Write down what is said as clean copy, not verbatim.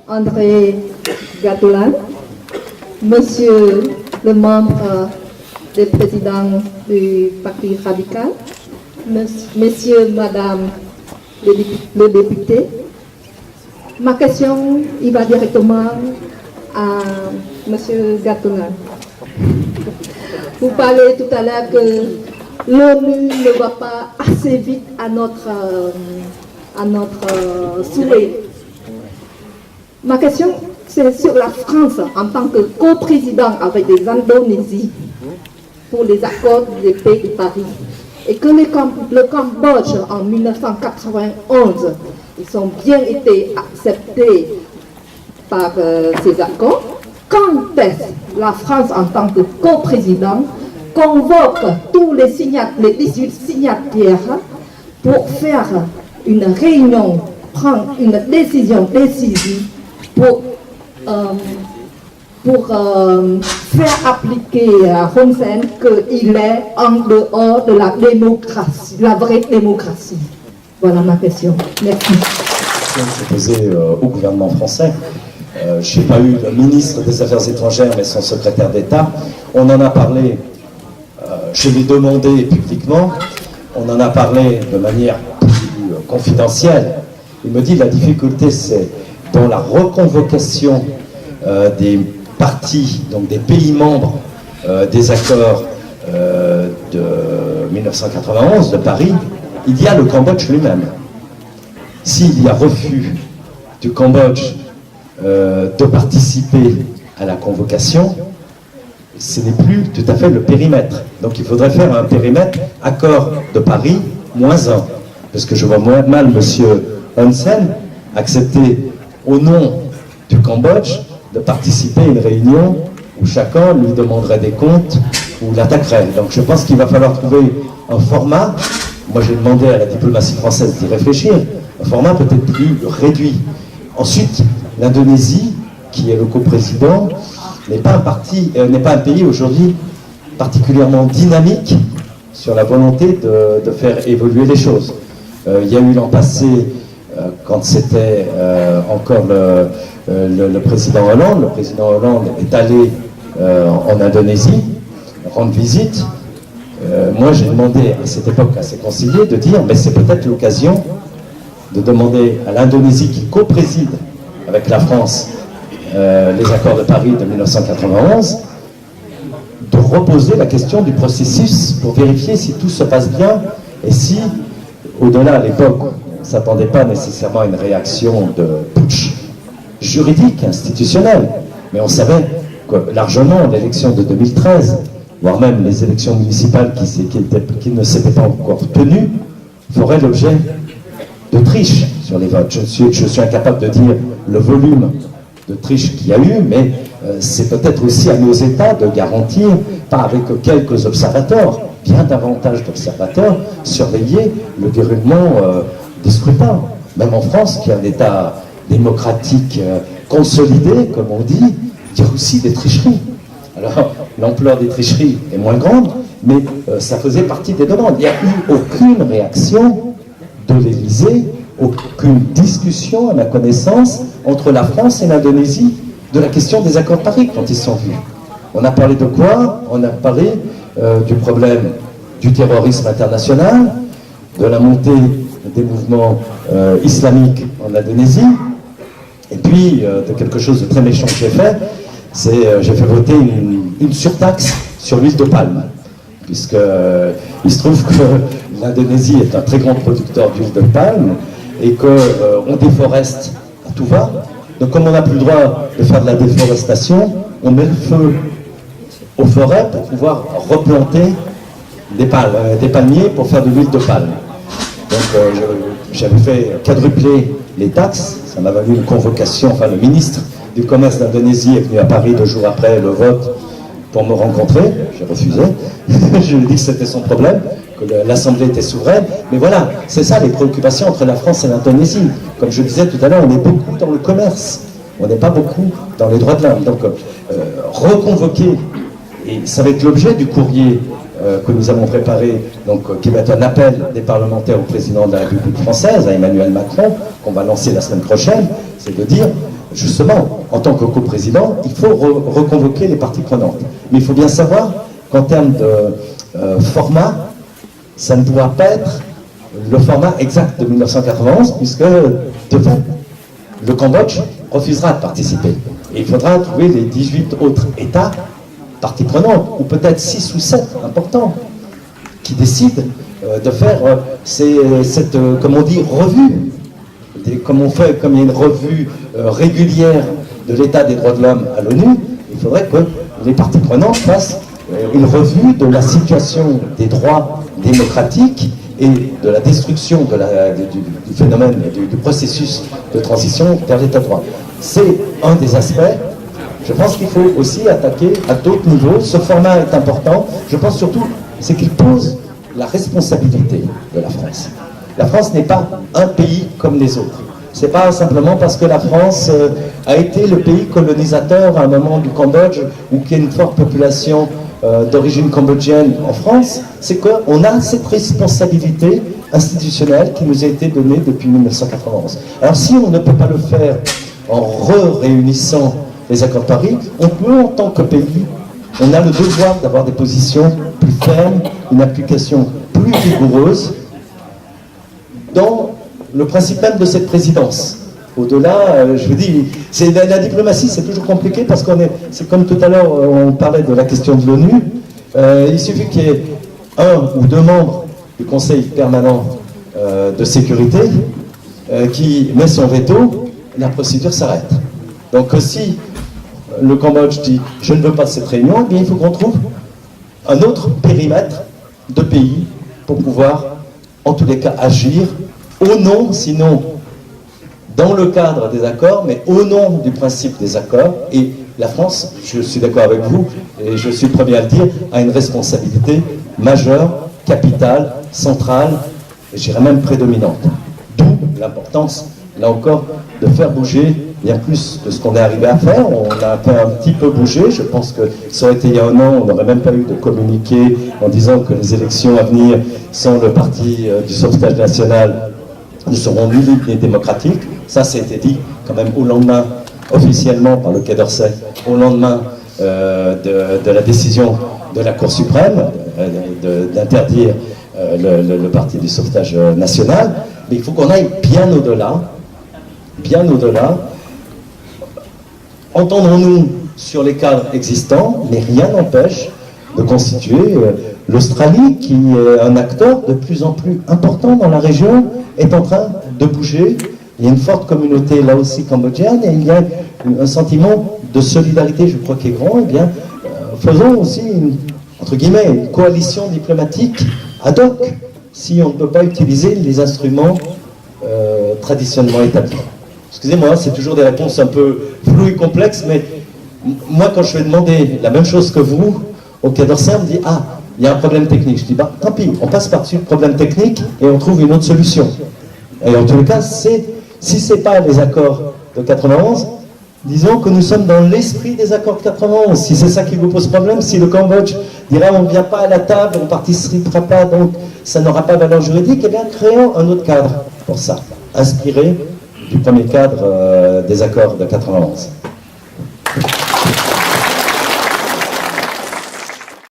André Gattolin, Monsieur le membre des présidents du Parti radical, Messieurs, Madame le député. Ma question, il va directement à Monsieur Gattolin. Vous parlez tout à l'heure que l'ONU ne va pas assez vite à notre souhait. Ma question, c'est sur la France en tant que coprésident avec les Indonésies pour les accords de paix de Paris. Et que le Cambodge en 1991, ils ont bien été acceptés par ces accords. Quand est-ce la France en tant que coprésident convoque tous les 18 signataires pour faire une réunion, prendre une décision décisive pour faire appliquer à Hun Sen qu'il est en dehors de la démocratie, la vraie démocratie. Voilà ma question. Merci. Je posée au gouvernement français. Je n'ai pas eu le ministre des Affaires étrangères, mais son secrétaire d'État. On en a parlé, je l'ai demandé publiquement, on en a parlé de manière plus confidentielle. Il me dit la difficulté, c'est dans la reconvocation des parties, donc des pays membres des accords de 1991 de Paris, il y a le Cambodge lui-même. S'il y a refus du Cambodge de participer à la convocation, ce n'est plus tout à fait le périmètre. Donc il faudrait faire un périmètre accord de Paris -1, parce que je vois mal M. Hun Sen accepter au nom du Cambodge de participer à une réunion où chacun lui demanderait des comptes ou l'attaquerait. Donc je pense qu'il va falloir trouver un format, moi j'ai demandé à la diplomatie française d'y réfléchir, un format peut-être plus réduit. Ensuite, l'Indonésie, qui est le coprésident, n'est pas un pays aujourd'hui particulièrement dynamique sur la volonté de faire évoluer les choses. Il y a eu l'an passé, quand c'était encore le président Hollande, est allé en Indonésie rendre visite. Moi j'ai demandé à cette époque à ses conseillers de dire, mais c'est peut-être l'occasion de demander à l'Indonésie qui co-préside avec la France les accords de Paris de 1991, de reposer la question du processus pour vérifier si tout se passe bien et si, au-delà à l'époque, on ne s'attendait pas nécessairement à une réaction de putsch juridique, institutionnelle, mais on savait que largement l'élection de 2013, voire même les élections municipales qui ne s'étaient pas encore tenues, feraient l'objet de triche sur les votes. Je suis incapable de dire le volume de triche qu'il y a eu, mais c'est peut-être aussi à nos États de garantir, pas avec quelques observateurs, bien davantage d'observateurs, surveiller le déroulement des scrutins. Même en France, qui est un État démocratique consolidé, comme on dit, il y a aussi des tricheries. Alors, l'ampleur des tricheries est moins grande, mais ça faisait partie des demandes. Il n'y a eu aucune réaction de l'Élysée, aucune discussion, à ma connaissance, entre la France et l'Indonésie de la question des accords de Paris quand ils sont vus. On a parlé de quoi? On a parlé du problème du terrorisme international, de la montée des mouvements islamiques en Indonésie, et puis de quelque chose de très méchant que j'ai fait, c'est j'ai fait voter une surtaxe sur l'huile de palme, puisque il se trouve que l'Indonésie est un très grand producteur d'huile de palme et qu'on déforeste à tout va. Donc comme on n'a plus le droit de faire de la déforestation, on met le feu aux forêts pour pouvoir replanter des palmiers pour faire de l'huile de palme. Donc j'avais fait quadrupler les taxes, ça m'a valu une convocation, enfin le ministre du commerce d'Indonésie est venu à Paris 2 jours après le vote pour me rencontrer, j'ai refusé, je lui ai dit que c'était son problème, que l'Assemblée était souveraine, mais voilà, c'est ça les préoccupations entre la France et l'Indonésie. Comme je disais tout à l'heure, on est beaucoup dans le commerce, on n'est pas beaucoup dans les droits de l'homme. Donc reconvoquer, et ça va être l'objet du courrier que nous avons préparé, donc qui va être un appel des parlementaires au président de la République française, à Emmanuel Macron, qu'on va lancer la semaine prochaine, c'est de dire justement, en tant que coprésident, il faut reconvoquer les parties prenantes. Mais il faut bien savoir qu'en termes de format, ça ne pourra pas être le format exact de 1991, puisque, de fait, le Cambodge refusera de participer. Et il faudra trouver les 18 autres États, parties prenantes, ou peut-être 6 ou 7 importants, qui décident de faire cette, comme on dit, revue. Comme il y a une revue régulière de l'état des droits de l'homme à l'ONU, il faudrait que les parties prenantes fassent une revue de la situation des droits démocratiques et de la destruction du phénomène, du processus de transition vers l'état de droit. C'est un des aspects. Je pense qu'il faut aussi attaquer à d'autres niveaux. Ce format est important. Je pense surtout, c'est qu'il pose la responsabilité de la France. La France n'est pas un pays comme les autres. C'est pas simplement parce que la France a été le pays colonisateur à un moment du Cambodge ou qu'il y a une forte population d'origine cambodgienne en France, c'est qu'on a cette responsabilité institutionnelle qui nous a été donnée depuis 1991. Alors si on ne peut pas le faire en réunissant les accords de Paris, on peut en tant que pays, on a le devoir d'avoir des positions plus fermes, une application plus rigoureuse dans le principe même de cette présidence. Au-delà, je vous dis, la diplomatie, c'est toujours compliqué parce c'est comme tout à l'heure, on parlait de la question de l'ONU. Il suffit qu'il y ait 1 ou 2 membres du Conseil permanent de sécurité qui met son veto, la procédure s'arrête. Donc si le Cambodge dit « je ne veux pas cette réunion », eh bien, il faut qu'on trouve un autre périmètre de pays pour pouvoir, en tous les cas, agir au nom, sinon dans le cadre des accords, mais au nom du principe des accords. Et la France, je suis d'accord avec vous, et je suis le premier à le dire, a une responsabilité majeure, capitale, centrale, et je dirais même prédominante. D'où l'importance, là encore, de faire bouger bien plus que ce qu'on est arrivé à faire. On a un petit peu bougé. Je pense que ça aurait été il y a 1 an, on n'aurait même pas eu de communiqué en disant que les élections à venir sans le parti du sauvetage national ne seront ni libres ni démocratiques. Ça a été dit quand même au lendemain, officiellement par le Quai d'Orsay, au lendemain de la décision de la Cour suprême d'interdire le parti du sauvetage national. Mais il faut qu'on aille bien au-delà. Bien au-delà. Entendons-nous sur les cadres existants, mais rien n'empêche de constituer l'Australie, qui est un acteur de plus en plus important dans la région, est en train de bouger. Il y a une forte communauté là aussi cambodgienne et il y a un sentiment de solidarité, je crois, qui est grand. Eh bien, faisons aussi entre guillemets, une coalition diplomatique ad hoc si on ne peut pas utiliser les instruments traditionnellement établis. Excusez-moi, c'est toujours des réponses un peu floues et complexes, mais moi, quand je vais demander la même chose que vous, au Quai d'Orsay, on me dit « Ah, il y a un problème technique ». Je dis « Bah, tant pis, on passe par-dessus le problème technique et on trouve une autre solution ». Et en tous les cas, si ce n'est pas les accords de 91, disons que nous sommes dans l'esprit des accords de 91. Si c'est ça qui vous pose problème, si le Cambodge dira on ne vient pas à la table, on ne participera pas, donc ça n'aura pas valeur juridique, eh bien créons un autre cadre pour ça, inspiré du premier cadre des accords de 91.